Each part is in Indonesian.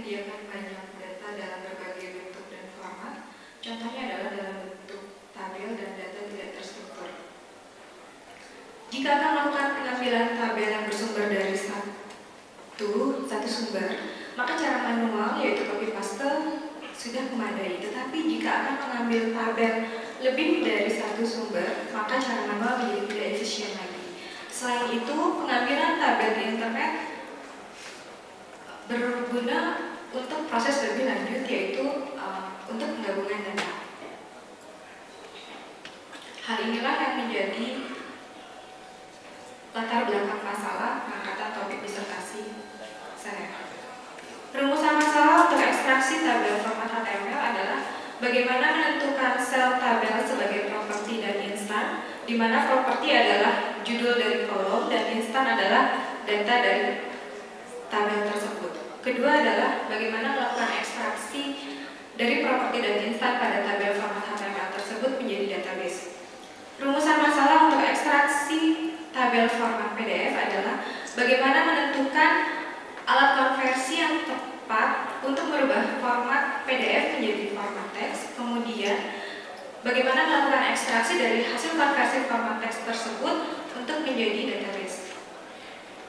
menyediakan banyak data dalam berbagai bentuk dan format. Contohnya adalah dalam bentuk tabel dan data tidak terstruktur. Jika akan melakukan pengambilan tabel yang bersumber dari satu sumber, maka cara manual yaitu copy paste sudah memadai. Tetapi jika akan mengambil tabel lebih dari satu sumber, maka cara manual menjadi tidak efisien lagi. Selain itu, pengambilan tabel di internet berguna untuk proses lebih lanjut, yaitu untuk penggabungan data. Hal inilah yang menjadi latar belakang masalah pengangkatan topik disertasi saya. Rumusan masalah untuk ekstraksi tabel format HTML adalah bagaimana menentukan sel tabel sebagai properti dan instan, di mana properti adalah judul dari kolom dan instan adalah data dari tabel tersebut. Kedua adalah bagaimana melakukan ekstraksi dari properti dan instan pada tabel format HTML tersebut menjadi database. Rumusan masalah untuk ekstraksi tabel format PDF adalah bagaimana menentukan alat konversi yang tepat untuk merubah format PDF menjadi format teks. Kemudian, bagaimana melakukan ekstraksi dari hasil konversi format teks tersebut untuk menjadi database.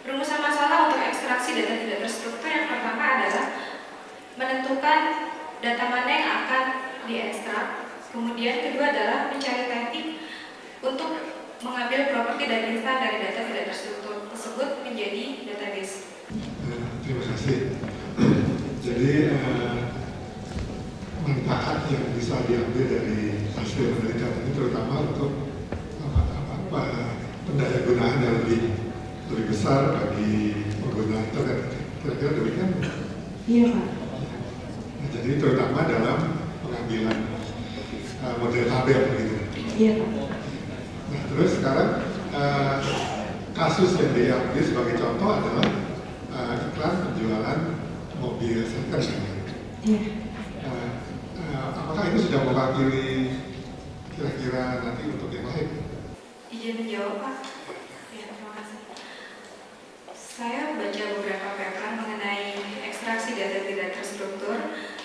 Rumusan masalah untuk ekstraksi data tidak terstruktur yang pertama adalah menentukan data mana yang akan diekstrak. Kemudian kedua adalah mencari teknik untuk mengambil properti dan instan dari data tidak terstruktur tersebut menjadi database. Terima kasih. Jadi manfaat yang bisa diambil dari hasil penelitian ini terutama untuk pendaya gunaan yang lebih besar bagi pengguna internet. Kira-kira demikian? Iya, Pak. Nah, jadi terutama dalam pengambilan model tabel begitu. Iya, Pak. Nah, terus sekarang kasus yang diambil sebagai contoh adalah iklan penjualan mobil second. Iya. Apakah itu sudah mewakili kira-kira nanti untuk yang lain? Izin menjawab, Pak. Ya, terima kasih. Saya baca beberapa paper mengenai ekstraksi data tidak terstruktur,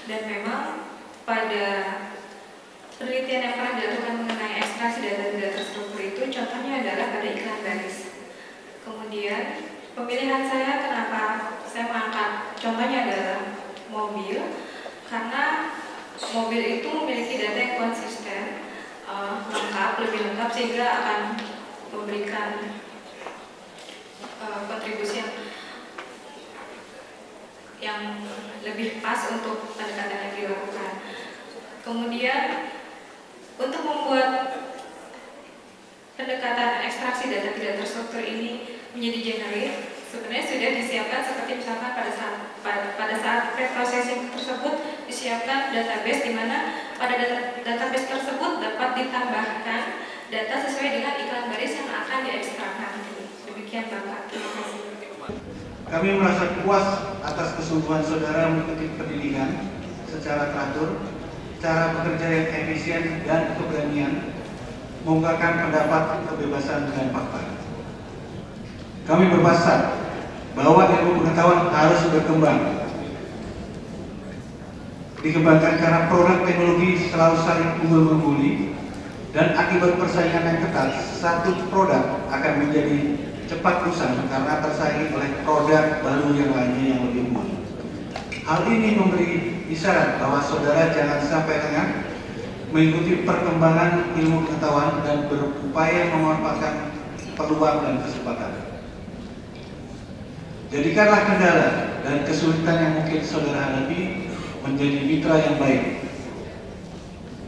dan memang pada penelitian yang pernah dilakukan mengenai ekstraksi data tidak terstruktur itu contohnya adalah pada iklan baris. Kemudian pemilihan saya kenapa saya mengangkat contohnya adalah mobil, karena mobil itu memiliki data yang konsisten, lengkap, lebih lengkap, sehingga akan memberikan kontribusi yang lebih pas untuk pendekatan yang dilakukan. Kemudian untuk membuat pendekatan ekstraksi data tidak terstruktur ini menjadi generik, sebenarnya sudah disiapkan seperti misalkan pada saat pre-processing tersebut disiapkan database di mana pada database tersebut dapat ditambahkan data sesuai dengan iklan baris yang akan diekstrak nanti. Demikian Bapak, terima kasih. Kami merasa puas atas kesungguhan saudara mengikuti pendidikan secara teratur, cara bekerja yang efisien dan keberanian, mengungkapkan pendapat, kebebasan dan fakta. Kami berpesan bahwa ilmu pengetahuan harus berkembang, dikembangkan karena produk teknologi selalu saling unggul-mengguli, dan akibat persaingan yang ketat, satu produk akan menjadi cepat usang karena tersaingi oleh produk baru yang lainnya yang lebih unggul. Hal ini memberi isyarat bahwa saudara jangan sampai lengah mengikuti perkembangan ilmu pengetahuan dan berupaya memanfaatkan peluang dan kesempatan. Jadikanlah kendala dan kesulitan yang mungkin saudara hadapi menjadi mitra yang baik.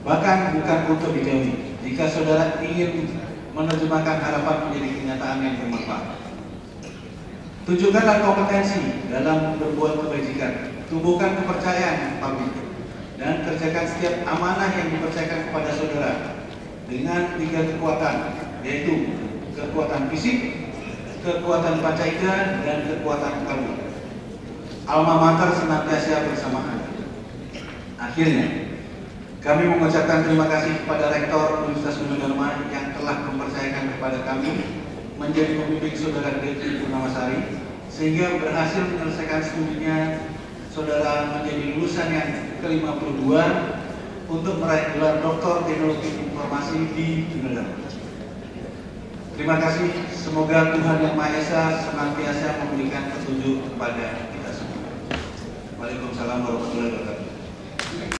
Bahkan bukan untuk dijauhi. Jika saudara ingin menerjemahkan harapan menjadi kenyataan yang bermanfaat. Tunjukkanlah kompetensi dalam berbuat kebajikan, tumbuhkan kepercayaan publik, dan kerjakan setiap amanah yang dipercayakan kepada saudara dengan 3 kekuatan, yaitu kekuatan fisik, kekuatan pancaika, dan kekuatan kalbu. Alma mater senantiasa bersamaan. Akhirnya, kami mengucapkan terima kasih kepada Rektor Universitas Gunadarma yang telah mempercayakan kepada kami menjadi pembimbing saudara Devi Purnamasari, sehingga berhasil menyelesaikan studinya saudara menjadi lulusan yang ke-52 untuk meraih gelar Doktor Teknologi Informasi di UNER. Terima kasih, semoga Tuhan Yang Maha Esa senantiasa memberikan petunjuk kepada kita semua. Waalaikumsalam warahmatullahi wabarakatuh.